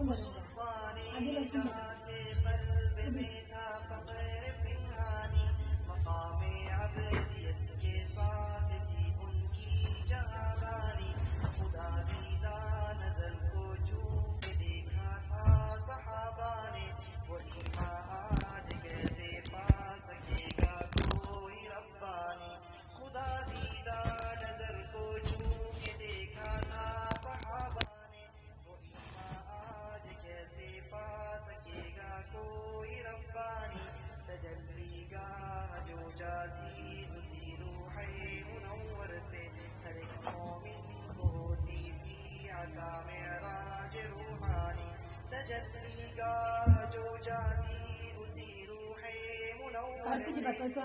مسلمانے جاتے قلب میں تھا فقر پنہانی مقام عبدیت کے ساتھ تھی ان کی جہانداری خدا دیدہ نظر کو چوم کے دیکھا تھا صحابہ نے وہی آج کیسے پا سکے گا کوئی ربانی خدا دیدہ نظر کو چوم کے دیکھا تھا صحابہ نے وہی آج کیسے پا سکے گا کوئی ربانی تجلی گاہ جو جاتی اسی روح منور سے ہر ایک مومن کو ہوتی تھی عطا معراج روحانی تجلی گاہ جو جاتی اسی روح منور سے ہر ایک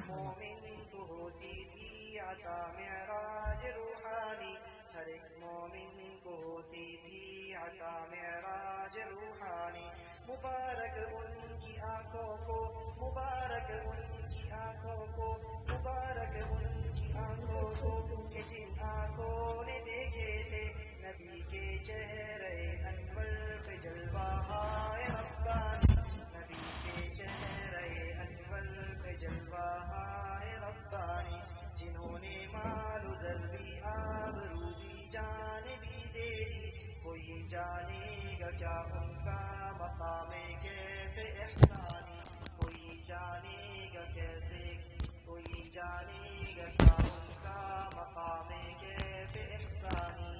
مومن کو ہوتی تھی عطا معراج روحانی ہر ایک مومن کو ہوتی تھی عطا معراج روحانی مبارک ان کی آنکھوں کو مبارک ان کی آنکھوں کو مبارک ان کی آنکھوں کو کہ جن آنکھوں نے دیکھے تھے نبی کے چہرے انور پہ جلوہ ہائے ربانی نبی کے چہرے انور پہ جلوہ ہائے ربانی جنہوں نے مال و زر بھی آبرو بھی جان بھی دے دی کوئی جانے گا کیا ان کا مقام کیف احسانی کوئی جانے گا کیسے کوئی جانے گا کیا ان کا مقام کیف احسانی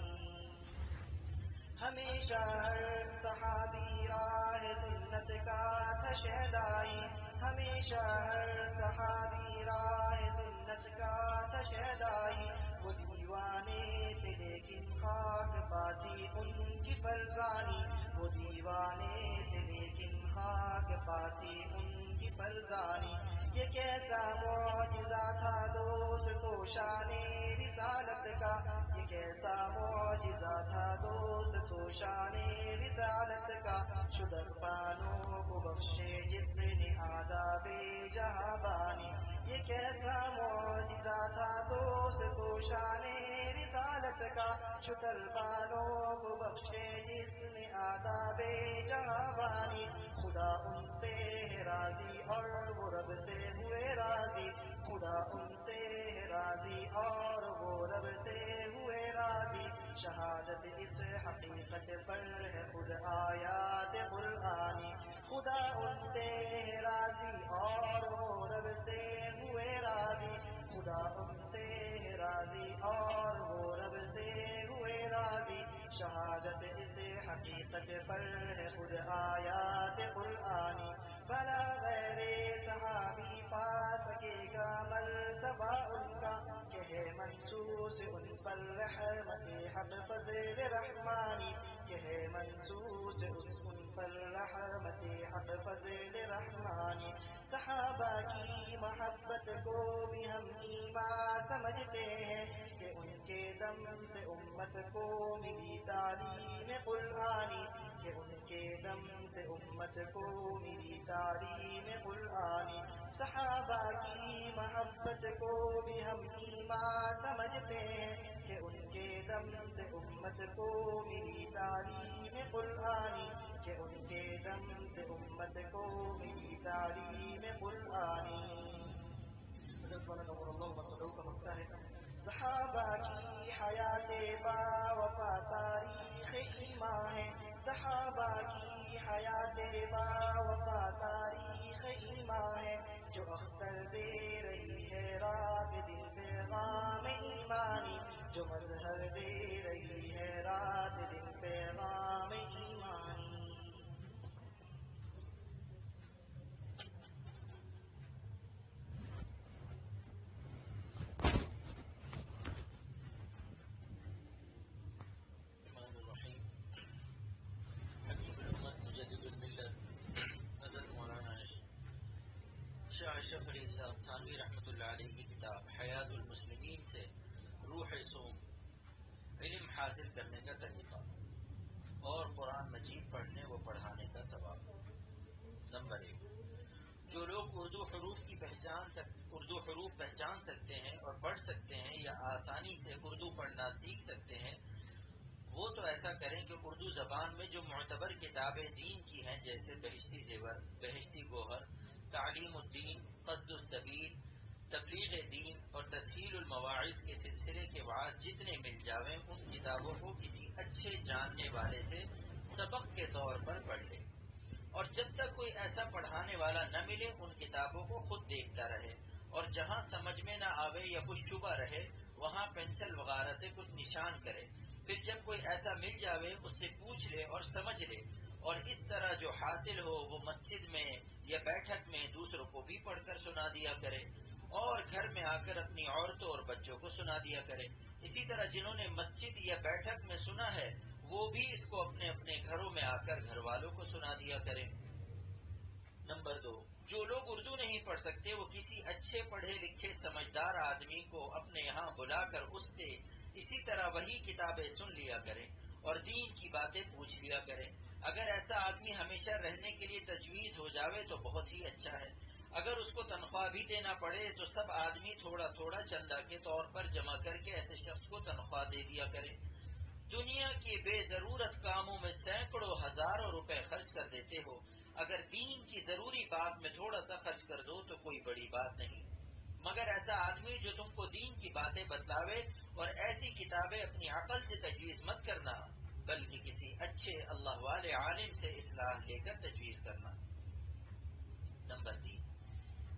ہمیشہ ہر صحابی راہ سنت کا تھا شہدائی ہمیشہ ہر صحابی راہ سنت کا تھا شہدائی وہ دیوانے تھے لیکن خاک پاتی ان کی فرزانی وہ دیوانے تھے لیکن خاک پاتی ان کی فرزانی یہ کیسا معجزہ تھا دوستو شان رسالت کا یہ کیسا معجزہ تھا دوستو شان رسالت کا شدر پانوں کو بخشے جس نے آداب جہاں بانی یہ کیسا معجزہ تھا دوستو شان رسالت کا شدر پانوں کو بخشے جس نے آداب جہاں بانی خدا ان سے راضی اور وہ رب سے ہوئے راضی خدا ان سے راضی اور وہ رب سے ہوئے راضی شہادت اس حقیقت پر ہے خود آیات قرآنی خدا ان سے راضی اور وہ رب سے ہوئے راضی خدا ان سے راضی اور وہ رب سے ہوئے راضی شہادت اس حقیقت پر ہے خود آیات قرآنی بھلا غیر صحابی پا سکے گا مرتبہ ان کا کہ ہے منصوص ان پر رحمت حق فضل رحمانی کہ ہے منصوص ان پر رحمت حق فضل رحمانی صحابہ کی محبت کو بھی ہم ایمان سمجھتے ہیں کہ ان کے دم سے امت کو ملی تعلیم قرآنی کہ ان کے دم سے امت کو ملی تعلیم قرآنی صحابہ کی محبت کو بھی ہم ایمان سمجھتے ہیں کہ ان کے دم سے امت کو ملی تعلیم قرآنی کہ ان کے دم سے امت کو ملی تعلیم قرآنی حضرت مولانا نور اللہ مرتضی کا مکتہ ہے صحابہ کی حیات با وفا تاریخ ایمان ہے صحابہ کی حیات با وفا تاریخ ایمان ہے جو اختر دے رہی ہے رات دن پیغام ایمانی جو مظہر دے رہی ہے رات دن پیغام ایمانی اشرف علی صاحب تھانوی رحمۃ اللہ علیہ کی کتاب حیات المسلمین سے روح سوم علم حاصل کرنے کا طریقہ اور قرآن مجید پڑھنے و پڑھانے کا ثواب. نمبر 1، جو لوگ اردو حروف پہچان سکتے ہیں اور پڑھ سکتے ہیں یا آسانی سے اردو پڑھنا سیکھ سکتے ہیں وہ تو ایسا کریں کہ اردو معتبر کتابیں دین کی ہیں جیسے بہشتی زیور، بہشتی گوہر، تعلیم الدین، قصد السبیل، تبلیغ دین اور تسہیل المواعظ کے سلسلے کے بعد جتنے مل جاویں ان کتابوں کو کسی اچھے جاننے والے سے سبق کے طور پر پڑھ لے، اور جب تک کوئی ایسا پڑھانے والا نہ ملے ان کتابوں کو خود دیکھتا رہے، اور جہاں سمجھ میں نہ آوے یا کچھ شبہ رہے وہاں پینسل وغیرہ سے کچھ نشان کرے، پھر جب کوئی ایسا مل جاوے اس سے پوچھ لے اور سمجھ لے، اور اس طرح جو حاصل ہو وہ مسجد میں یا بیٹھک میں دوسروں کو بھی پڑھ کر سنا دیا کرے، اور گھر میں آ کر اپنی عورتوں اور بچوں کو سنا دیا کرے۔ اسی طرح جنہوں نے مسجد یا بیٹھک میں سنا ہے وہ بھی اس کو اپنے اپنے گھروں میں آ کر گھر والوں کو سنا دیا کریں۔ نمبر 2، جو لوگ اردو نہیں پڑھ سکتے وہ کسی اچھے پڑھے لکھے سمجھدار آدمی کو اپنے یہاں بلا کر اس سے اسی طرح وہی کتابیں سن لیا کریں اور دین کی باتیں پوچھ لیا کریں۔ اگر ایسا آدمی ہمیشہ رہنے کے لیے تجویز ہو جاوے تو بہت ہی اچھا ہے۔ اگر اس کو تنخواہ بھی دینا پڑے تو سب آدمی تھوڑا تھوڑا چندہ کے طور پر جمع کر کے ایسے شخص کو تنخواہ دے دیا کرے۔ دنیا کے بے ضرورت کاموں میں سینکڑوں ہزاروں روپے خرچ کر دیتے ہو، اگر دین کی ضروری بات میں تھوڑا سا خرچ کر دو تو کوئی بڑی بات نہیں، مگر ایسا آدمی جو تم کو دین کی باتیں بتلاوے، اور ایسی کتابیں اپنی عقل سے تجویز مت کرنا بلکہ کسی اچھے اللہ والے عالم سے اصلاح لے کر تجویز کرنا۔ نمبر 3،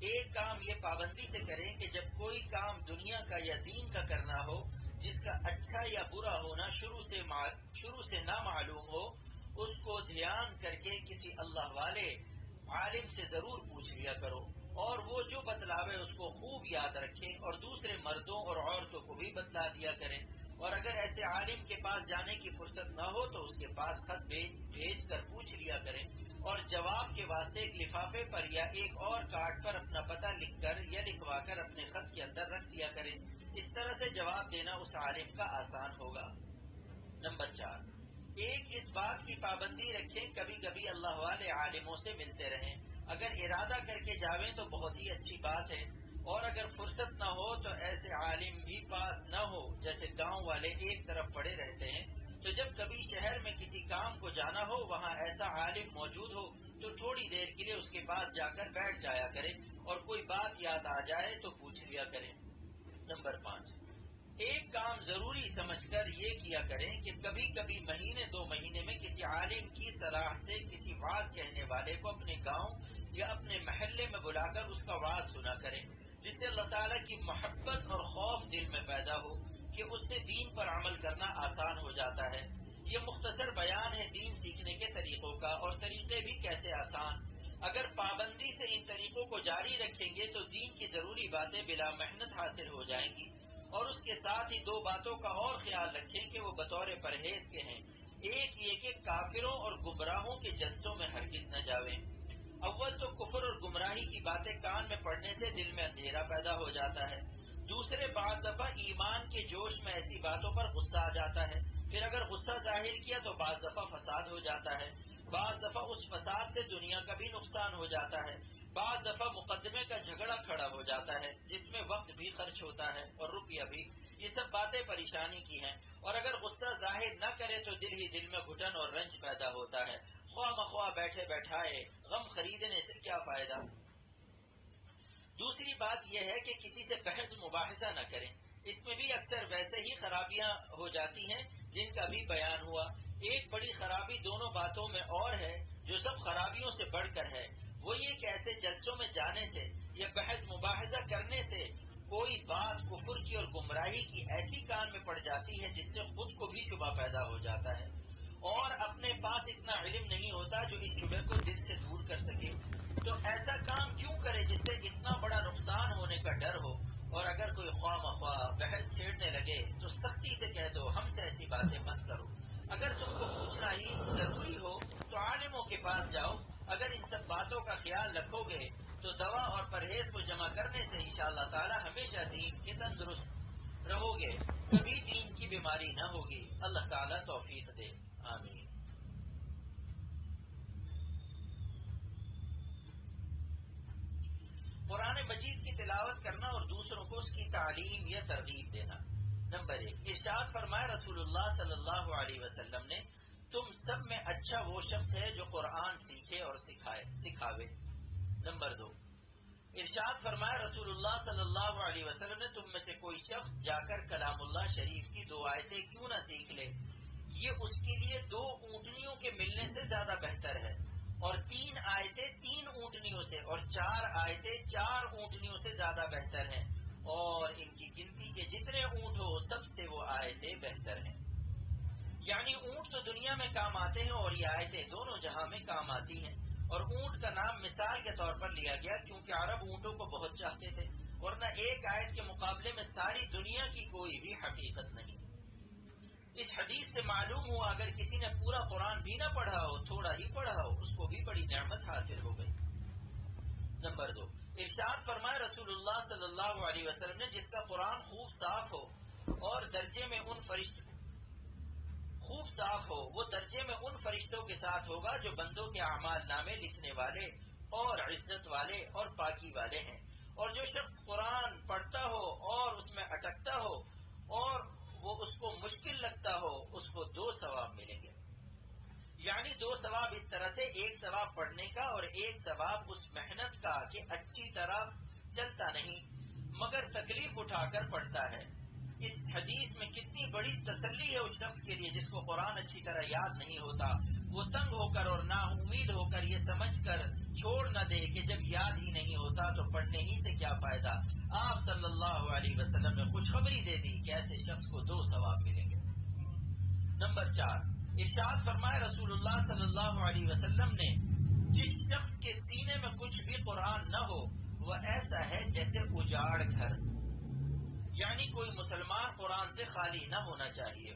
ایک کام یہ پابندی سے کریں کہ جب کوئی کام دنیا کا یا دین کا کرنا ہو جس کا اچھا یا برا ہونا شروع سے نہ معلوم ہو، اس کو دھیان کر کے کسی اللہ والے عالم سے ضرور پوچھ لیا کرو، اور وہ جو بتلاوے اس کو خوب یاد رکھیں اور دوسرے مردوں اور عورتوں کو بھی بتلا دیا کریں، اور اگر ایسے عالم کے پاس جانے کی فرصت نہ ہو تو اس کے پاس خط بھیج کر پوچھ لیا کریں، اور جواب کے واسطے ایک لفافے پر یا ایک اور کارڈ پر اپنا پتہ لکھ کر یا لکھوا کر اپنے خط کے اندر رکھ دیا کریں۔ اس طرح سے جواب دینا اس عالم کا آسان ہوگا۔ نمبر 4، ایک اس بات کی پابندی رکھیں کبھی کبھی اللہ والے عالموں سے ملتے رہیں، اگر ارادہ کر کے جاویں تو بہت ہی اچھی بات ہے، اور اگر فرصت نہ ہو تو ایسے عالم بھی پاس نہ ہو، جیسے گاؤں والے ایک طرف پڑے رہتے ہیں، تو جب کبھی شہر میں کسی کام کو جانا ہو وہاں ایسا عالم موجود ہو تو تھوڑی دیر کے لیے اس کے پاس جا کر بیٹھ جایا کریں، اور کوئی بات یاد آ جائے تو پوچھ لیا کریں۔ نمبر 5، ایک کام ضروری سمجھ کر یہ کیا کریں کہ کبھی کبھی مہینے 2 مہینے میں کسی عالم کی صلاح سے کسی واعظ کہنے والے کو اپنے گاؤں یا اپنے محلے میں بلا کر اس کا واعظ سنا کریں، جس سے اللہ تعالیٰ کی محبت اور خوف دل میں پیدا ہو کہ اس سے دین پر عمل کرنا آسان ہو جاتا ہے۔ یہ مختصر بیان ہے دین سیکھنے کے طریقوں کا، اور طریقے بھی کیسے آسان۔ اگر پابندی سے ان طریقوں کو جاری رکھیں گے تو دین کی ضروری باتیں بلا محنت حاصل ہو جائیں گی، اور اس کے ساتھ ہی 2 باتوں کا اور خیال رکھیں کہ وہ بطور پرہیز کے ہیں۔ ایک یہ کہ کافروں اور گمراہوں کے جلسوں میں ہرگز نہ جاویں۔ اول تو کفر اور گمراہی کی باتیں کان میں پڑنے سے دل میں اندھیرا پیدا ہو جاتا ہے، دوسرے بعض دفعہ ایمان کے جوش میں ایسی باتوں پر غصہ آ جاتا ہے، پھر اگر غصہ ظاہر کیا تو بعض دفعہ فساد ہو جاتا ہے، بعض دفعہ اس فساد سے دنیا کا بھی نقصان ہو جاتا ہے، بعض دفعہ مقدمے کا جھگڑا کھڑا ہو جاتا ہے جس میں وقت بھی خرچ ہوتا ہے اور روپیہ بھی۔ یہ سب باتیں پریشانی کی ہیں، اور اگر غصہ ظاہر نہ کرے تو دل ہی دل میں گھٹن اور رنج پیدا ہوتا ہے، خواہ مخواہ بیٹھے بیٹھائے غم خریدنے سے کیا فائدہ۔ دوسری بات یہ ہے کہ کسی سے بحث مباحثہ نہ کریں، اس میں بھی اکثر ویسے ہی خرابیاں ہو جاتی ہیں جن کا بھی بیان ہوا۔ ایک بڑی خرابی دونوں باتوں میں اور ہے جو سب خرابیوں سے بڑھ کر ہے، وہ یہ کہ ایسے جلسوں میں جانے سے یا بحث مباحثہ کرنے سے کوئی بات کفر کی اور گمراہی کی ایسی کان میں پڑ جاتی ہے جس سے خود کو بھی شبہ پیدا ہو جاتا ہے، اور اپنے پاس اتنا علم نہیں ہوتا جو اس شبہ کو دل سے دور کر سکے، تو ایسا کام کیوں کرے جس سے اتنا بڑا نقصان ہونے کا ڈر ہو۔ اور اگر کوئی خواہ مخواہ بحث چھیڑنے لگے تو سختی سے کہہ دو ہم سے ایسی باتیں مت کرو۔ اگر تم کو پوچھنا ہی ضروری ہو تو عالموں کے پاس جاؤ۔ اگر ان سب باتوں کا خیال رکھو گے تو دوا اور پرہیز کو جمع کرنے سے انشاءاللہ تعالی ہمیشہ دین کے تندرست رہو گے، کبھی دین کی بیماری نہ ہوگی۔ اللہ تعالی توفیق دے، آمین۔ قرآن مجید کی تلاوت کرنا اور دوسروں کو اس کی تعلیم یا ترغیب دینا۔ نمبر 1، ارشاد فرمائے رسول اللہ صلی اللہ علیہ وسلم نے، تم سب میں اچھا وہ شخص ہے جو قرآن سیکھے اور سکھاوے۔ نمبر 2، ارشاد فرمایا رسول اللہ صلی اللہ علیہ وسلم نے تم میں سے کوئی شخص جا کر کلام اللہ شریف کی 2 آیتیں کیوں نہ سیکھ لے، یہ اس کے لیے 2 اونٹنیوں کے ملنے سے زیادہ بہتر ہے، اور 3 آیتیں 3 اونٹنیوں سے، اور 4 آیتیں 4 اونٹنیوں سے زیادہ بہتر ہیں، اور ان کی گنتی کے جتنے اونٹ ہو سب سے وہ آیتیں بہتر ہیں۔ یعنی اونٹ تو دنیا میں کام آتے ہیں اور یہ آیتیں دونوں جہاں میں کام آتی ہیں، اور اونٹ کا نام مثال کے طور پر لیا گیا کیونکہ عرب اونٹوں کو بہت چاہتے تھے، ورنہ ایک آیت کے مقابلے میں ساری دنیا کی کوئی بھی حقیقت نہیں۔ اس حدیث سے معلوم ہوا اگر کسی نے پورا قرآن بھی نہ پڑھا ہو، تھوڑا ہی پڑھا ہو، اس کو بھی بڑی نعمت حاصل ہو گئی۔ نمبر 2، ارشاد فرمائے رسول اللہ صلی اللہ علیہ وسلم نے جس کا قرآن خوب صاف ہو اور درجے میں وہ درجے میں ان فرشتوں کے ساتھ ہوگا جو بندوں کے اعمال نامے لکھنے والے اور عزت والے اور پاکی والے ہیں، اور جو شخص قرآن پڑھتا ہو اور اس میں اٹکتا ہو اور وہ اس کو مشکل لگتا ہو، اس کو 2 ثواب ملیں گے۔ یعنی 2 ثواب اس طرح سے، ایک ثواب پڑھنے کا اور ایک ثواب اس محنت کا کہ اچھی طرح چلتا نہیں مگر تکلیف اٹھا کر پڑھتا ہے۔ اس حدیث میں کتنی بڑی تسلی ہے اس شخص کے لیے جس کو قرآن اچھی طرح یاد نہیں ہوتا، وہ تنگ ہو کر اور نا امید ہو کر یہ سمجھ کر چھوڑ نہ دے کہ جب یاد ہی نہیں ہوتا تو پڑھنے ہی سے کیا فائدہ۔ آپ صلی اللہ علیہ وسلم نے خوشخبری دے دی کہ ایسے شخص کو 2 ثواب ملیں گے۔ نمبر 4، ارشاد فرمائے رسول اللہ صلی اللہ علیہ وسلم نے جس شخص کے سینے میں کچھ بھی قرآن نہ ہو وہ ایسا ہے جیسے اجاڑ گھر، یعنی کوئی مسلمان قرآن سے خالی نہ ہونا چاہیے۔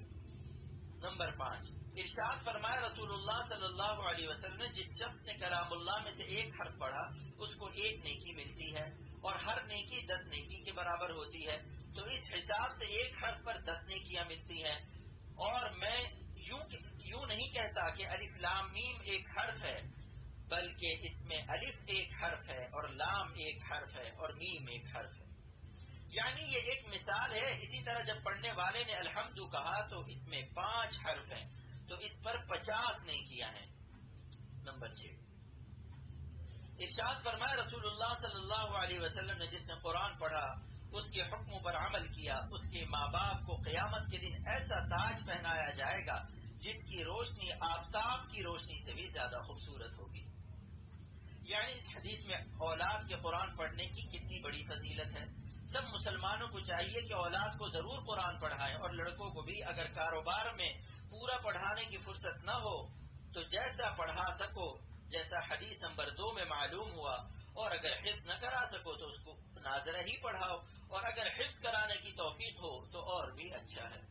نمبر 5، ارشاد فرمائے رسول اللہ صلی اللہ علیہ وسلم نے جس شخص نے کلام اللہ میں سے ایک حرف پڑھا اس کو 1 نیکی ملتی ہے، اور ہر نیکی 10 نیکی کے برابر ہوتی ہے، تو اس حساب سے ایک حرف پر 10 نیکیاں ملتی ہیں۔ اور میں یوں نہیں کہتا کہ الف لام میم ایک حرف ہے، بلکہ اس میں الف ایک حرف ہے اور لام ایک حرف ہے اور میم ایک حرف ہے، یعنی یہ ایک مثال ہے۔ اسی طرح جب پڑھنے والے نے الحمد کہا تو اس میں 5 حرف ہیں، تو اس پر 50 نیکیاں ہیں۔ نمبر 6، ارشاد فرمائے رسول اللہ صلی اللہ علیہ وسلم نے جس نے قرآن پڑھا اس کے حکموں پر عمل کیا، اس کے ماں باپ کو قیامت کے دن ایسا تاج پہنایا جائے گا جس کی روشنی آفتاب کی روشنی سے بھی زیادہ خوبصورت ہوگی۔ یعنی اس حدیث میں اولاد کے قرآن پڑھنے کی کتنی بڑی فضیلت ہے۔ سب مسلمانوں کو چاہیے کہ اولاد کو ضرور قرآن پڑھائیں، اور لڑکوں کو بھی اگر کاروبار میں پورا پڑھانے کی فرصت نہ ہو تو جیسا پڑھا سکو، جیسا حدیث نمبر 2 میں معلوم ہوا، اور اگر حفظ نہ کرا سکو تو اس کو ناظرہ ہی پڑھاؤ، اور اگر حفظ کرانے کی توفیق ہو تو اور بھی اچھا ہے۔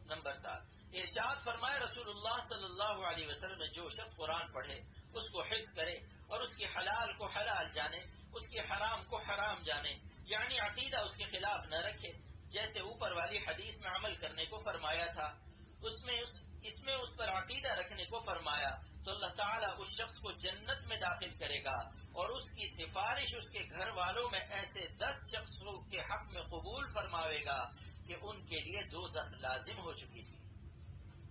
نمبر 7، ارشاد فرمائے رسول اللہ صلی اللہ علیہ وسلم نے جو شخص قرآن پڑھے اس کو حفظ کرے اور اس کے حلال کو حلال جانے، اس کے حرام کو حرام جانے، یعنی عقیدہ اس کے خلاف نہ رکھے، جیسے اوپر والی حدیث میں عمل کرنے کو فرمایا تھا اس میں اس پر عقیدہ رکھنے کو فرمایا، تو اللہ تعالیٰ اس شخص کو جنت میں داخل کرے گا، اور اس کی سفارش اس کے گھر والوں میں ایسے 10 شخصوں کے حق میں قبول فرماوے گا کہ ان کے لیے دوزخ لازم ہو چکی تھی۔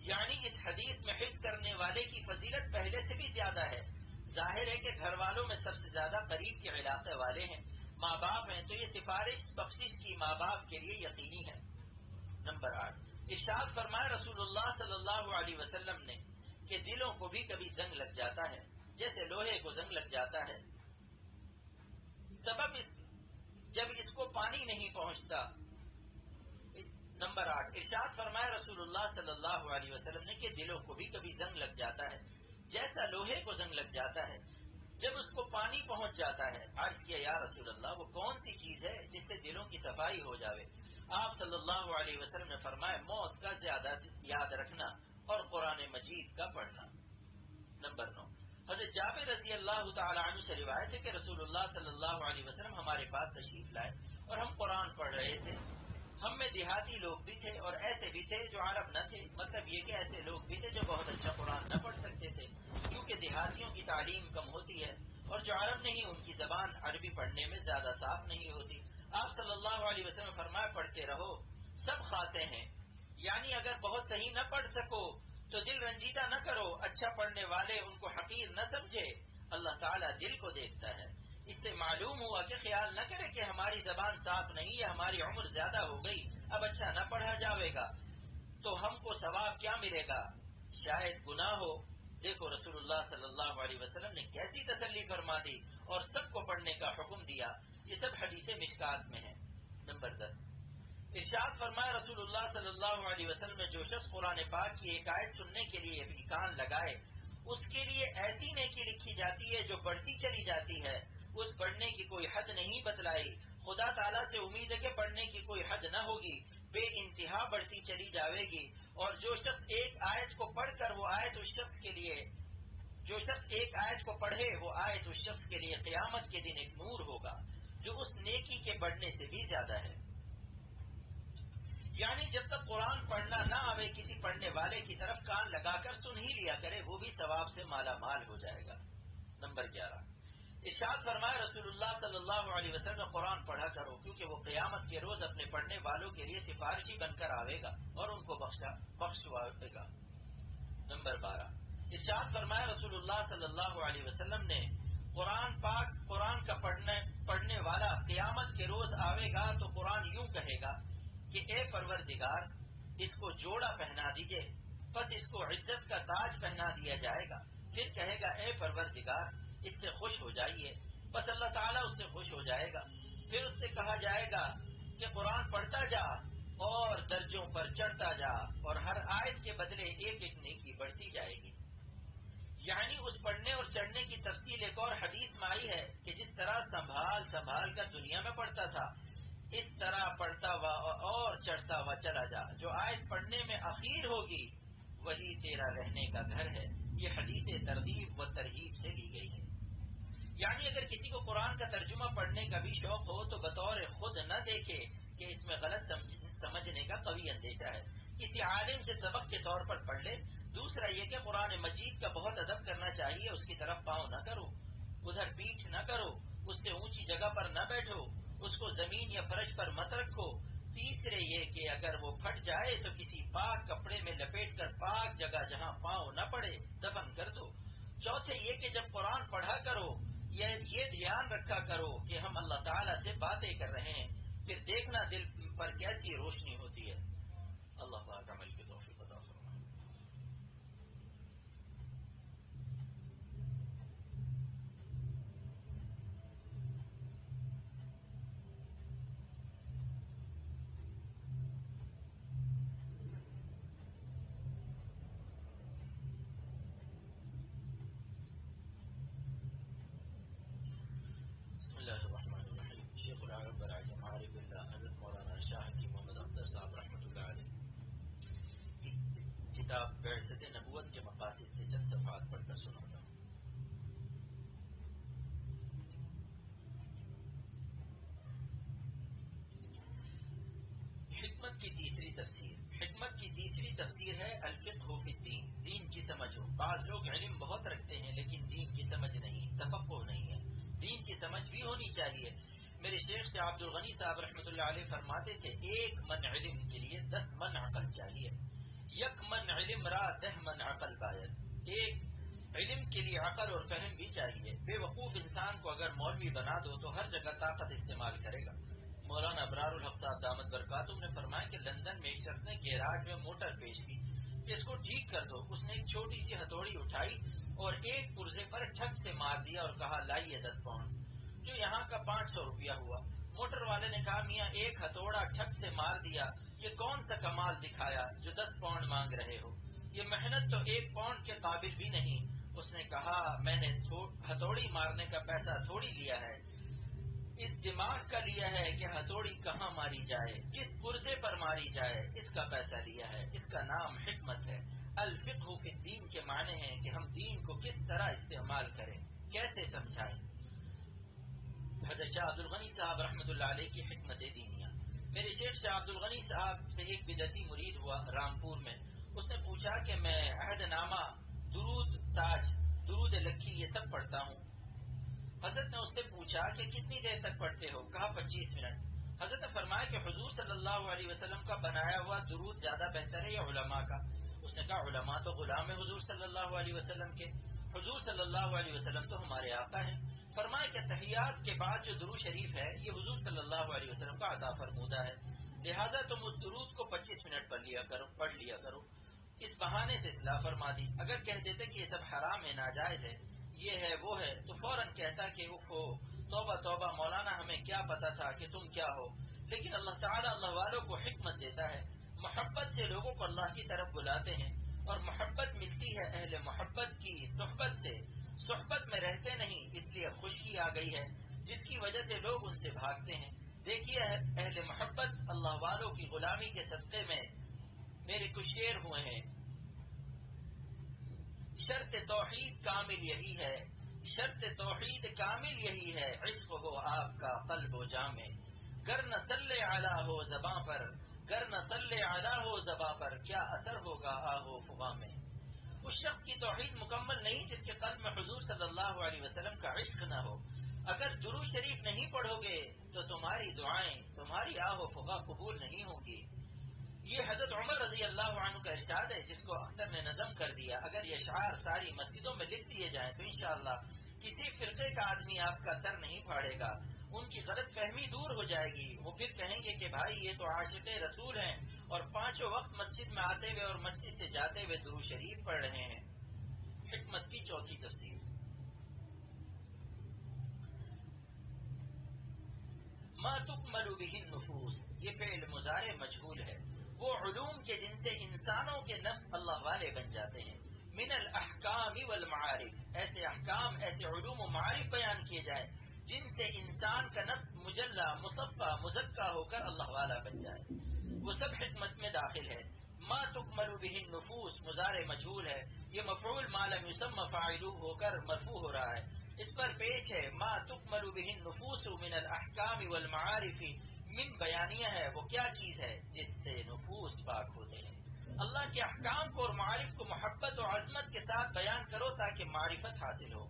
یعنی اس حدیث میں حفظ کرنے والے کی فضیلت پہلے سے بھی زیادہ ہے۔ ظاہر ہے کہ گھر والوں میں سب سے زیادہ قریب کے علاقے والے ہیں، ماں باپ ہیں، تو یہ سفارش بخشش کی ماں باپ کے لیے یقینی ہے۔ نمبر 8، ارشاد فرمائے رسول اللہ صلی اللہ علیہ وسلم نے کہ دلوں کو بھی کبھی زنگ لگ جاتا ہے جیسے لوہے کو زنگ لگ جاتا ہے، سبب جب اس کو پانی نہیں پہنچتا۔ نمبر 8، ارشاد فرمائے رسول اللہ صلی اللہ علیہ وسلم نے کہ دلوں کو بھی کبھی زنگ لگ جاتا ہے جیسا لوہے کو زنگ لگ جاتا ہے جب اس کو پانی پہنچ جاتا ہے۔ عرض کیا یا رسول اللہ وہ کون سی چیز ہے جس سے دلوں کی صفائی ہو جاوے؟ آپ صلی اللہ علیہ وسلم نے فرمایا موت کا زیادہ یاد رکھنا اور قرآن مجید کا پڑھنا۔ نمبر 9، حضرت جابر رضی اللہ تعالی عنہ سے روایت ہے کہ رسول اللہ صلی اللہ علیہ وسلم ہمارے پاس تشریف لائے اور ہم قرآن پڑھ رہے تھے۔ ہم میں دیہاتی لوگ بھی تھے اور ایسے بھی تھے جو عرب نہ تھے، مطلب یہ کہ ایسے لوگ بھی تھے جو بہت اچھا قرآن نہ پڑھ سکتے تھے کیونکہ دیہاتیوں کی تعلیم کم ہوتی ہے، اور جو عرب نہیں ان کی زبان عربی پڑھنے میں زیادہ صاف نہیں ہوتی۔ آپ صلی اللہ علیہ وسلم فرمایا پڑھتے رہو، سب خاصے ہیں، یعنی اگر بہت صحیح نہ پڑھ سکو تو دل رنجیدہ نہ کرو، اچھا پڑھنے والے ان کو حقیر نہ سمجھے، اللہ تعالیٰ دل کو دیکھتا ہے۔ اس سے معلوم ہوا کہ خیال نہ کرے کہ ہماری زبان صاف نہیں ہے، ہماری عمر زیادہ ہو گئی، اب اچھا نہ پڑھا جاوے گا تو ہم کو ثواب کیا ملے گا، شاید گناہ ہو۔ دیکھو رسول اللہ صلی اللہ علیہ وسلم نے کیسی تسلی فرما دی اور سب کو پڑھنے کا حکم دیا۔ یہ سب حدیث مشکات میں ہے۔ نمبر 10، ارشاد فرمایا رسول اللہ صلی اللہ علیہ وسلم نے جو شخص قرآن پاک کی ایک آیت سننے کے لیے بھی کان لگائے، اس کے لیے ایسی نیکی لکھی جاتی ہے جو بڑھتی چلی جاتی ہے، اس بڑھنے کی کوئی حد نہیں بتلائی۔ خدا تعالیٰ سے امید ہے کہ بڑھنے کی کوئی حد نہ ہوگی، بے انتہا بڑھتی چلی جاوے گی۔ اور جو شخص ایک آیت کو پڑھ کر وہ آیت اس شخص کے لیے، جو شخص ایک آیت کو پڑھے وہ آیت اس شخص کے لیے قیامت کے دن ایک نور ہوگا جو اس نیکی کے بڑھنے سے بھی زیادہ ہے۔ یعنی جب تک قرآن پڑھنا نہ آوے کسی پڑھنے والے کی طرف کان لگا کر سن ہی لیا کرے، وہ بھی ثواب سے مالا مال ہو جائے گا۔ نمبر 11، ارشاد فرمایا رسول اللہ صلی اللہ علیہ وسلم قرآن پڑھا کرو کیونکہ وہ قیامت کے روز اپنے پڑھنے والوں کے لیے سفارشی بن کر آئے گا اور ان کو بخشوائے گا۔ نمبر 12، ارشاد فرمایا رسول اللہ صلی اللہ علیہ وسلم نے قرآن کا پڑھنے والا قیامت کے روز آئے گا تو قرآن یوں کہے گا کہ اے پروردگار اس کو جوڑا پہنا دیجئے، پس اس کو عزت کا تاج پہنا دیا جائے گا۔ پھر کہے گا اے پروردگار اس سے خوش ہو جائیے، بس اللہ تعالیٰ اس سے خوش ہو جائے گا۔ پھر اس سے کہا جائے گا کہ قرآن پڑھتا جا اور درجوں پر چڑھتا جا، اور ہر آیت کے بدلے ایک ایک نیکی بڑھتی جائے گی۔ یعنی اس پڑھنے اور چڑھنے کی تفصیل ایک اور حدیث میں آئی ہے کہ جس طرح سنبھال کر دنیا میں پڑھتا تھا، اس طرح پڑھتا ہوا اور چڑھتا ہوا چلا جا، جو آیت پڑھنے میں اخیر ہوگی وہی تیرا رہنے کا گھر ہے۔ یہ حدیث ترغیب و ترہیب سے لی گئی ہے۔ یعنی اگر کسی کو قرآن کا ترجمہ پڑھنے کا بھی شوق ہو تو بطور خود نہ دیکھے کہ اس میں غلط سمجھنے کا قوی اندیشہ ہے، کسی عالم سے سبق کے طور پر پڑھ لے۔ دوسرا یہ کہ قرآن مجید کا بہت ادب کرنا چاہیے، اس کی طرف پاؤں نہ کرو، ادھر پیٹھ نہ کرو، اس سے اونچی جگہ پر نہ بیٹھو، اس کو زمین یا فرش پر مت رکھو۔ تیسرے یہ کہ اگر وہ پھٹ جائے تو کسی پاک کپڑے میں لپیٹ کر پاک جگہ جہاں پاؤں نہ پڑے دفن کر دو۔ چوتھے یہ کہ جب قرآن پڑھا کرو یہ دھیان رکھا کرو کہ ہم اللہ تعالیٰ سے باتیں کر رہے ہیں، پھر دیکھنا دل پر کیسی روشنی ہوتی ہے۔ اللہ پاک عمل کی توفیق عطا فرمائے۔ بسم اللہ الرحمن الرحیم۔ شیخ العرب برعجم عارف اللہ حضرت مولانا شاہ کی محمد اختر صاحب رحمۃ اللہ علیہ کی کتاب بعثت نبوت کے مقاصد سے چند صفحات پڑھ کر سناتا ہوں۔ حکمت کی تیسری تفسیر ہے الفقہ فی الدین، دین کی سمجھ ہو۔ بعض لوگ علم بہت رکھتے ہیں لیکن دین کی سمجھ نہیں، تفقہ نہیں ہے۔ دین کی سمجھ بھی ہونی چاہیے۔ میرے شیخ سے عبد الغنی صاحب رحمۃ اللہ علیہ فرماتے تھے 1 من علم کے لیے 10 من عقل چاہیے۔ 1 من علم را 10 من عقل باید۔ ایک علم کے لیے عقل اور فہم بھی چاہیے۔ بے وقوف انسان کو اگر مولوی بنا دو تو ہر جگہ طاقت استعمال کرے گا۔ مولانا ابرار الحق صاحب دامت برکاتہم نے فرمایا کہ لندن میں ایک شخص نے گیراج میں موٹر پیش کی کہ اس کو ٹھیک کر دو۔ اس نے ایک چھوٹی سی ہتھوڑی اٹھائی اور ایک پرزے پر ٹھک سے مار دیا اور کہا لائیے 10 پاؤنڈ، جو یہاں کا 500 روپیہ ہوا۔ موٹر والے نے کہا میاں ایک ہتھوڑا ٹھک سے مار دیا، یہ کون سا کمال دکھایا جو 10 پاؤنڈ مانگ رہے ہو؟ یہ محنت تو 1 پاؤنڈ کے قابل بھی نہیں۔ اس نے کہا میں نے ہتھوڑی مارنے کا پیسہ تھوڑی لیا ہے، اس دماغ کا لیا ہے کہ ہتھوڑی کہاں ماری جائے، کس پرزے پر ماری جائے، اس کا پیسہ لیا ہے۔ اس کا نام حکمت ہے۔ الفقہ فی الدین کے معنی ہیں کہ ہم دین کو کس طرح استعمال کریں، کیسے سمجھائیں۔ حضرت شاہ عبد الغنی صاحب رحمۃ اللہ علیہ کی حکمت دینیہ۔ میرے شیخ شاہ عبد الغنی صاحب سے ایک بدعتی مرید ہوا رامپور میں۔ اس نے پوچھا کہ میں عہد نامہ، درود تاج، درود لکھی یہ سب پڑھتا ہوں۔ حضرت نے اس سے پوچھا کہ کتنی دیر تک پڑھتے ہو؟ کہا 25 منٹ۔ حضرت نے فرمایا کہ حضور صلی اللہ علیہ وسلم کا بنایا ہوا درود زیادہ بہتر ہے یا علماء کا؟ اس نے کہا علماء تو غلام ہے حضور صلی اللہ علیہ وسلم کے، حضور صلی اللہ علیہ وسلم تو ہمارے آقا ہیں۔ فرمایا کہ تحیات کے بعد جو درود شریف ہے یہ حضور صلی اللہ علیہ وسلم کا عطا فرمودہ ہے، لہذا تم اس درود کو 25 منٹ پڑھ لیا کرو۔ اس بہانے سے اصلاح فرما دی۔ اگر کہہ دیتے کہ یہ سب حرام ہے، ناجائز ہے، یہ ہے وہ ہے، تو فوراً کہتا کہ اوہو توبہ توبہ مولانا ہمیں کیا پتا تھا کہ تم کیا ہو۔ لیکن اللہ تعالیٰ اللہ والوں کو حکمت دیتا ہے، محبت سے لوگوں کو اللہ کی طرف بلاتے ہیں، اور محبت ملتی ہے اہل محبت کی صحبت سے، صحبت میں رہتے نہیں، اس لیے خشکی آ گئی ہے جس کی وجہ سے لوگ ان سے بھاگتے ہیں۔ دیکھیے اہل محبت اللہ والوں کی غلامی کے صدقے میں میرے کچھ شعر ہوئے ہیں۔ شرط توحید کامل یہی ہے، شرط توحید کامل یہی ہے، عشق ہو آپ کا قلب و جاں میں، گر نہ صلی علی ہو زباں پر، گر نہ صلی علی ہو زباں پر، کیا اثر ہوگا آہو فغاں میں۔ اس شخص کی توحید مکمل نہیں جس کے قلب میں حضور صلی اللہ علیہ وسلم کا عشق نہ ہو۔ اگر درود شریف نہیں پڑھو گے تو تمہاری دعائیں، تمہاری آہ و فغاں قبول نہیں ہوں گی۔ یہ حضرت عمر رضی اللہ عنہ کا ارشاد ہے جس کو اختر نے نظم کر دیا۔ اگر یہ اشعار ساری مسجدوں میں لکھ دیے جائیں تو انشاءاللہ کسی فرقے کا آدمی آپ کا سر نہیں پھاڑے گا، ان کی غلط فہمی دور ہو جائے گی۔ وہ پھر کہیں گے کہ بھائی یہ تو عاشق رسول ہیں اور پانچوں وقت مسجد میں آتے ہوئے اور مسجد سے جاتے ہوئے درود شریف پڑھ رہے ہیں۔ حکمت کی چوتھی تفسیر، ما تکمل بہ النفوس، یہ فعل مضارع مجہول ہے، وہ علوم کے جن سے انسانوں کے نفس اللہ والے بن جاتے ہیں۔ من الاحکام والمعارف، ایسے احکام، ایسے علوم و معارف بیان کیے جائیں جن سے انسان کا نفس مجلہ، مصفہ، مزکہ ہو کر اللہ والا بن جائے، وہ سب حکمت میں داخل ہے۔ ما تکمل بہ النفوس مضارع مجہول ہے، یہ مفعول ما لم یسمى فاعلہ ہو کر مرفوع ہو رہا ہے۔ اس پر پیش ہے ما تکمل بہ النفوس من الاحکام والمعارف، من بیانیہ ہے، وہ کیا چیز ہے جس سے نفوس پاک ہوتے ہیں۔ اللہ کے احکام کو اور معارف کو محبت و عظمت کے ساتھ بیان کرو تاکہ معرفت حاصل ہو،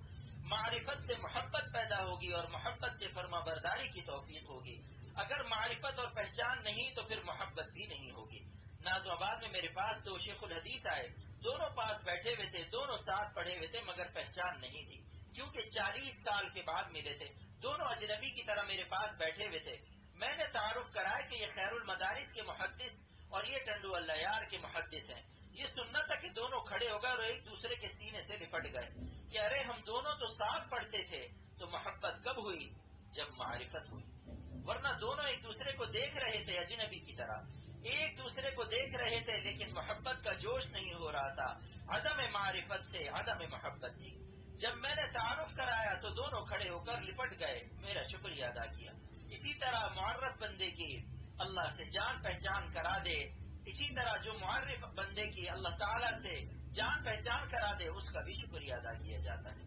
معرفت سے محبت پیدا ہوگی اور محبت سے فرما برداری کی توفیق ہوگی۔ اگر معرفت اور پہچان نہیں تو پھر محبت بھی نہیں ہوگی۔ نازم آباد میں میرے پاس دو شیخ الحدیث آئے، دونوں پاس بیٹھے ہوئے تھے، دونوں ساتھ پڑھے ہوئے تھے مگر پہچان نہیں تھی کیونکہ 40 سال کے بعد ملے تھے، دونوں اجنبی کی طرح میرے پاس بیٹھے ہوئے تھے۔ میں نے تعارف کرایا کہ یہ خیر المدارس کے محدث اور یہ ٹنڈو اللیار کے محدث ہیں۔ یہ سننا تھا کہ دونوں کھڑے ہو گئے اور ایک دوسرے کے سینے سے لپٹ گئے کہ ارے ہم دونوں تو ساتھ پڑھتے تھے، تو محبت کب ہوئی؟ جب معرفت ہوئی، ورنہ دونوں ایک دوسرے کو دیکھ رہے تھے اجنبی کی طرح، ایک دوسرے کو دیکھ رہے تھے لیکن محبت کا جوش نہیں ہو رہا تھا، عدم معرفت سے عدم محبت تھی۔ جب میں نے تعارف کرایا تو دونوں کھڑے ہو کر لپٹ گئے، میرا شکریہ ادا کیا۔ اسی طرح معرف بندے کی اللہ سے جان پہچان کرا دے، اسی طرح جو معرف بندے کی اللہ تعالیٰ سے جان پہچان کرا دے اس کا بھی شکریہ ادا کیا جاتا ہے۔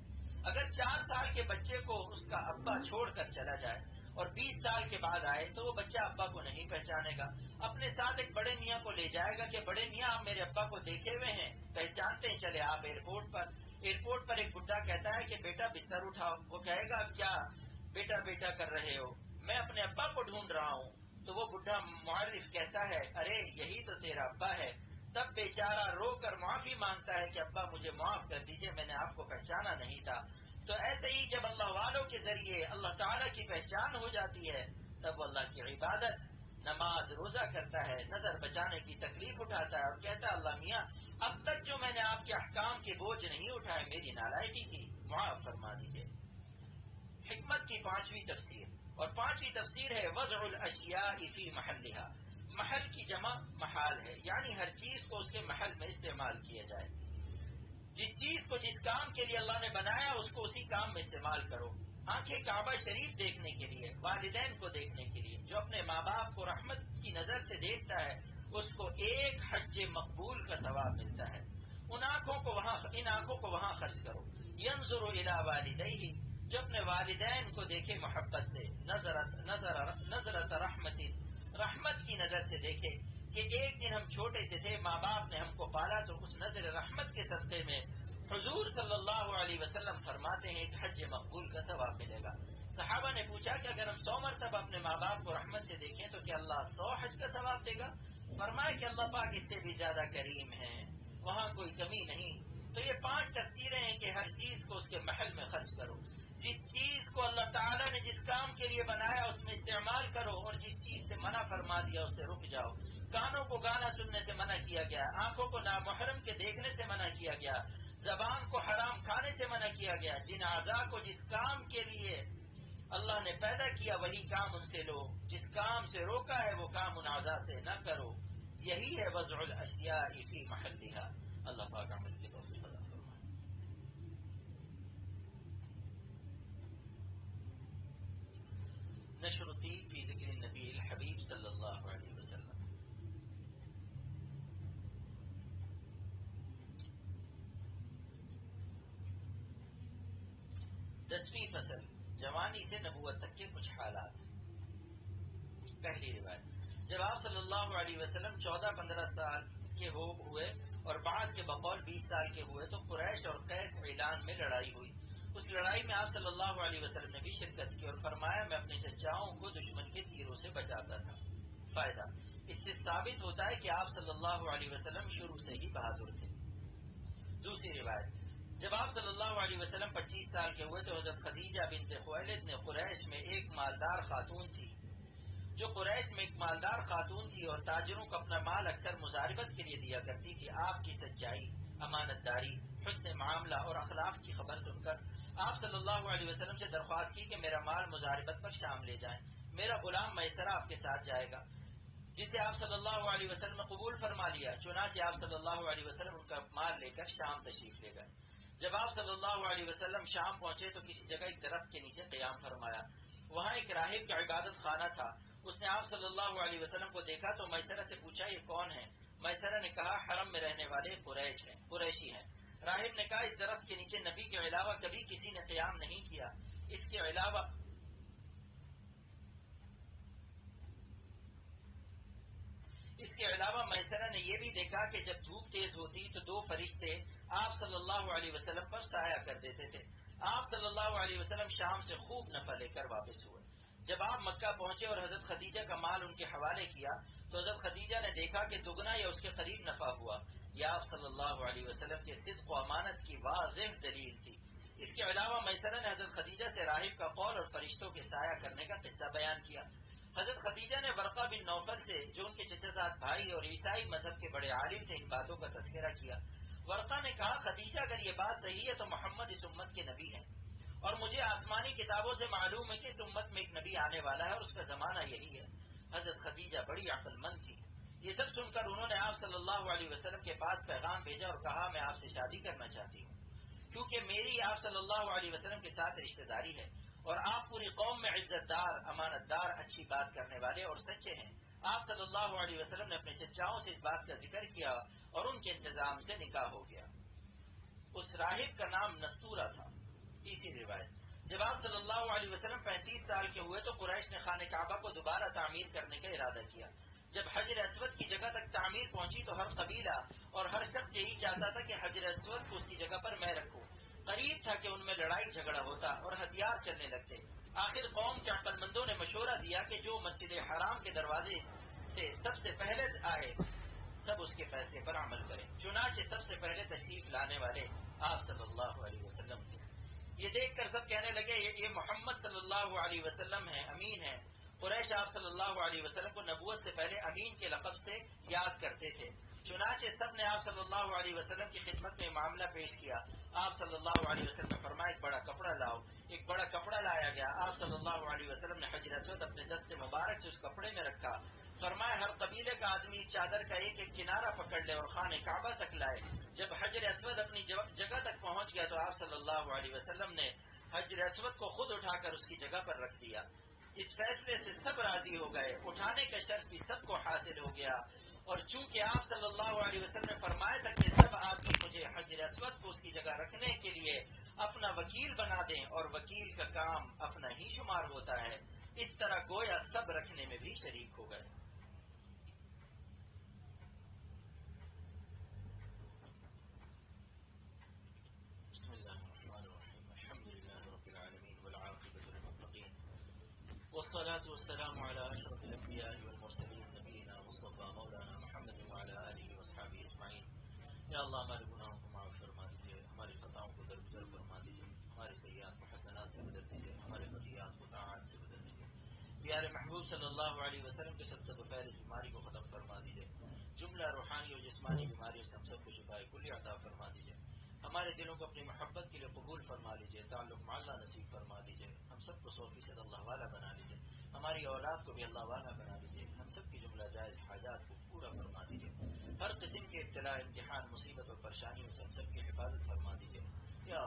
اگر 4 سال کے بچے کو اس کا ابا چھوڑ کر چلا جائے اور 20 سال کے بعد آئے تو وہ بچہ ابا کو نہیں پہچانے گا، اپنے ساتھ ایک بڑے میاں کو لے جائے گا کہ بڑے میاں آپ میرے ابا کو دیکھے ہوئے ہیں، پہچانتے ہیں، چلے آپ ایئرپورٹ پر ایک بڈھا کہتا ہے کہ بیٹا بستر اٹھاؤ، وہ کہے گا کیا بیٹا بیٹا کر رہے ہو، میں اپنے ابا کو ڈھونڈ رہا ہوں، تو وہ بڈھا معرف کہتا ہے ارے یہی تو تیرا ابا ہے، تب بیچارہ رو کر معافی مانگتا ہے کہ ابا مجھے معاف کر دیجئے، میں نے آپ کو پہچانا نہیں تھا۔ تو ایسے ہی جب اللہ والوں کے ذریعے اللہ تعالیٰ کی پہچان ہو جاتی ہے تب وہ اللہ کی عبادت، نماز، روزہ کرتا ہے، نظر بچانے کی تکلیف اٹھاتا ہے اور کہتا ہے اللہ میاں اب تک جو میں نے آپ کے احکام کے بوجھ نہیں اٹھائے میری نالائکی کی، معاف فرما دیجئے۔ حکمت کی 5ویں تفسیر، اور 5ویں تفسیر ہے وضع الاشیاء فی محلہا، محل کی جمع محال ہے، یعنی ہر چیز کو اس کے محل میں استعمال کیا جائے۔ جس چیز کو جس کام کے لیے اللہ نے بنایا اس کو اسی کام میں استعمال کرو۔ آنکھیں کعبہ شریف دیکھنے کے لیے، والدین کو دیکھنے کے لیے، جو اپنے ماں باپ کو رحمت کی نظر سے دیکھتا ہے اس کو ایک حج مقبول کا ثواب ملتا ہے۔ ان آنکھوں کو وہاں خرچ کرو۔ ینظر الی والدیہ، جو اپنے والدین کو دیکھے محبت سے، نظرت رحمت کی نظر سے دیکھے کہ ایک دن ہم چھوٹے سے تھے، ماں باپ نے ہم کو پالا، تو اس نظر رحمت کے صدقے میں حضور صلی اللہ علیہ وسلم فرماتے ہیں ایک حج مقبول کا ثواب ملے گا۔ صحابہ نے پوچھا کہ اگر ہم 100 مرتبہ اپنے ماں باپ کو رحمت سے دیکھیں تو کیا اللہ 100 حج کا ثواب دے گا؟ فرمایا کہ اللہ پاک اس سے بھی زیادہ کریم ہیں وہاں کوئی کمی نہیں. تو یہ 5 تفسیریں ہیں کہ ہر چیز کو اس کے محل میں خرچ کرو. جس چیز کو اللہ تعالیٰ نے جس کام کے لیے بنایا اس میں استعمال کرو، اور جس چیز سے منع فرما دیا اس سے رک جاؤ. کانوں کو گانا سننے سے منع کیا گیا، آنکھوں کو نامحرم کے دیکھنے سے منع کیا گیا، زبان کو حرام کھانے سے منع کیا گیا. جن اعضاء کو جس کام کے لیے اللہ نے پیدا کیا وہی کام ان سے لو، جس کام سے روکا ہے وہ کام ان اعضاء سے نہ کرو. یہی ہے وضع الاشیاء فی محلها. اللہ پاک عمل کی توفیق عطا فرمائے. نشر الدین فی ذکر النبی الحبیب صلی اللہ علیہ وسلم. 10ویں فصل، جوانی سے نبوت تک کے کچھ حالات. پہلی روایت، جب آپ صلی اللہ علیہ وسلم 14-15 سال کے ہوئے اور بعض کے بقول 20 سال کے ہوئے تو قریش اور قیس اعلان میں لڑائی ہوئی. اس لڑائی میں آپ صلی اللہ علیہ وسلم نے بھی شرکت کی اور فرمایا میں اپنے چچاؤں کو دشمن کے تیروں سے بچاتا تھا. فائدہ، اس سے ثابت ہوتا ہے کہ آپ صلی اللہ علیہ وسلم شروع سے ہی بہادر تھے. دوسری روایت، جب آپ صلی اللہ علیہ وسلم 25 سال کے ہوئے تو حضرت خدیجہ بنت خویلد نے قریش میں ایک مالدار خاتون تھی اور تاجروں کو اپنا مال اکثر مزاربت کے لیے دیا کرتی تھی. آپ کی سچائی، امانت داری، حسن معاملہ اور اخلاق کی خبر سن کر آپ صلی اللہ علیہ وسلم سے درخواست کی کہ میرا مال مزاربت پر شام لے جائیں. میرا غلام میسرہ آپ کے ساتھ جائے گا، جسے آپ صلی اللہ علیہ وسلم نے قبول فرما لیا. چنانچہ آپ صلی اللہ علیہ وسلم ان کا مال لے کر شام تشریف لے گئے. جب آپ صلی اللہ علیہ وسلم شام پہنچے تو کسی جگہ ایک درخت کے نیچے قیام فرمایا. وہاں ایک راہب کا عبادت خانہ تھا. اس نے آپ صلی اللہ علیہ وسلم کو دیکھا تو میسرہ سے پوچھا یہ کون ہے؟ میسرہ نے کہا حرم میں رہنے والے قریشی ہیں. راہب نے کہا اس درخت کے نیچے نبی کے علاوہ کبھی کسی نے قیام نہیں کیا. اس کے علاوہ میسرہ نے یہ بھی دیکھا کہ جب دھوپ تیز ہوتی تو 2 فرشتے آپ صلی اللہ علیہ وسلم پر سایہ کر دیتے تھے. آپ صلی اللہ علیہ وسلم شام سے خوب نفع لے کر واپس ہوئے. جب آپ مکہ پہنچے اور حضرت خدیجہ کا مال ان کے حوالے کیا تو حضرت خدیجہ نے دیکھا کہ دگنا یا اس کے قریب نفع ہوا. یہ آپ صلی اللہ علیہ وسلم کے صدق و امانت کی واضح دلیل تھی. اس کے علاوہ میسرہ نے حضرت خدیجہ سے راہب کا قول اور فرشتوں کے سایہ کرنے کا قصہ بیان کیا. حضرت خدیجہ نے ورقہ بن نوفل سے جو ان کے چچا زاد بھائی اور عیسائی مذہب کے بڑے عالم تھے ان باتوں کا تذکرہ کیا. ورقہ نے کہا خدیجہ اگر یہ بات صحیح ہے تو محمد اس امت کے نبی ہیں، اور مجھے آسمانی کتابوں سے معلوم ہے کہ اس امت میں ایک نبی آنے والا ہے اور اس کا زمانہ یہی ہے. حضرت خدیجہ بڑی عقل مند تھی. یہ سب سن کر انہوں نے آپ صلی اللہ علیہ وسلم کے پاس پیغام بھیجا اور کہا میں آپ سے شادی کرنا چاہتی ہوں کیونکہ میری آپ صلی اللہ علیہ وسلم کے ساتھ رشتہ داری ہے اور آپ پوری قوم میں عزت دار، امانت دار، اچھی بات کرنے والے اور سچے ہیں. آپ صلی اللہ علیہ وسلم نے اپنے چچاؤں سے اس بات کا ذکر کیا اور ان کے انتظام سے نکاح ہو گیا. اس راہب کا نام نستورہ تھا. تیسری روایت، جب آپ صلی اللہ علیہ وسلم 35 سال کے ہوئے تو قریش نے خانہ کعبہ کو دوبارہ تعمیر کرنے کا ارادہ کیا. جب حجر اسود کی جگہ تک تعمیر پہنچی تو ہر قبیلہ اور ہر شخص یہی چاہتا تھا کہ حجر اسود کو اس کی جگہ پر میں رکھوں. قریب تھا کہ ان میں لڑائی جھگڑا ہوتا اور ہتھیار چلنے لگتے. آخر قوم کے عقل مندوں نے مشورہ دیا کہ جو مسجد حرام کے دروازے سے سب سے پہلے آئے سب اس کے فیصلے پر عمل کریں. چنانچہ سب سے پہلے تشریف لانے والے آپ صلی اللہ علیہ وسلم تھے. یہ دیکھ کر سب کہنے لگے یہ محمد صلی اللہ علیہ وسلم ہے، امین ہے. قریش آپ صلی اللہ علیہ وسلم کو نبوت سے پہلے امین کے لقب سے یاد کرتے تھے. چنانچہ سب نے آپ صلی اللہ علیہ وسلم کی خدمت میں معاملہ پیش کیا. آپ صلی اللہ علیہ وسلم نے فرمایا ایک بڑا کپڑا لاؤ. ایک بڑا کپڑا لایا گیا. آپ صلی اللہ علیہ وسلم نے حجر اسود اپنے دست مبارک سے اس کپڑے میں رکھا. فرمایا ہر قبیلے کا آدمی چادر کا ایک ایک کنارہ پکڑ لے اور خانہ کعبہ تک لائے. جب حجر اسود اپنی جگہ تک پہنچ گیا تو آپ صلی اللہ علیہ وسلم نے حجر اسود کو خود اٹھا کر اس کی جگہ پر رکھ دیا. اس فیصلے سے سب راضی ہو گئے. اٹھانے کا شرف بھی سب کو حاصل ہو گیا. اور چونکہ آپ صلی اللہ علیہ وسلم نے فرمایا تھا کہ سب آدمی مجھے حجر اسود کو اس کی جگہ رکھنے کے لیے اپنا وکیل بنا دیں اور وکیل کا کام اپنا ہی شمار ہوتا ہے، اس طرح گویا سب رکھنے میں بھی شریک ہو گئے. بسم اللہ الرحمن الرحیم. الحمد للہ رب العالمین والعاقبۃ للمتقین والصلاة والسلام على اشرف الانبیاء والمرسلین نبینا مصطفى مولانا محمد وعلى آلہ واصحابہ اجمعین. یا اللہ ہمارے گناہوں کو معاف فرما دیجیے، ہماری خطاؤں کو درگزر فرما دیجیے، ہمارے سیئات کو حسنات سے بدل دیجیے، ہمارے خطیئات کو طاعات سے بدل دیجیے۔ پیارے محبوب صلی اللہ علیہ وسلم کے صدقہ بخیر اس بیماری کو ختم فرما دیجیے، جملہ روحانی اور جسمانی بیماری سے ہم سب کو شفا کلی عطا فرما دیجیے، ہمارے دلوں کو اپنی محبت کے لیے قبول فرما لیجیے، تعلق مع اللہ نصیب فرما دیجیے، ہم سب کو 100% اللہ والا بنا لیجیے، ہماری اولاد کو بھی اللہ والا بنا لیجیے، ہم سب کی جملہ جائز حاجات کو پورا فرما دیجیے، ہر قسم کے ابتلاء، امتحان، مصیبت اور پریشانیوں سے ہم سب کی حفاظت فرما دیجیے۔ یا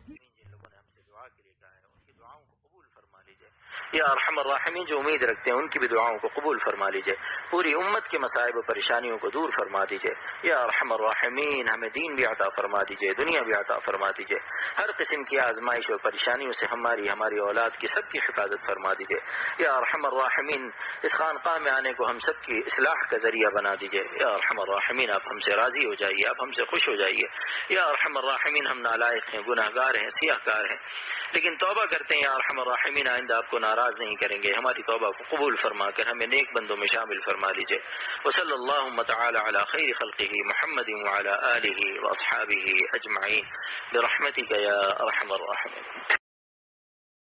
جن لوگوں نے ہم سے دعا کے لیے کہا ہے ان کی دعاؤں کو قبول فرما لیجیے، یا ارحم الراحمین جو امید رکھتے ہیں ان کی بھی دعاؤں کو قبول فرما لیجیے، پوری امت کے مصائب و پریشانیوں کو دور فرما دیجیے، یا ارحم الراحمین ہمیں دین بھی عطا فرما دیجیے، دنیا بھی عطا فرما دیجیے، ہر قسم کی آزمائش اور پریشانیوں سے ہماری اولاد کی سب کی حفاظت فرما دیجیے، یا ارحم الراحمین اس خانقاہ میں آنے کو ہم سب کی اصلاح کا ذریعہ بنا دیجیے، یا ارحم الراحمین آپ ہم سے راضی ہو جائیے، آپ ہم سے خوش ہو جائیے، یا ارحم الراحمین ہم نالائق ہیں، گناہ گار ہیں، سیاہ کار ہیں، لیکن توبہ کرتے ہیں، یا ارحم الراحمین آئندہ آپ کو ناراض نہیں کریں گے، ہماری توبہ کو قبول فرما کر ہمیں نیک بندوں میں شامل فرما لیجیے۔ وصلی اللہ تعالی علی خیر خلقہ محمد وعلی آلہ واصحابہ اجمعین برحمتک یا ارحم الراحمین۔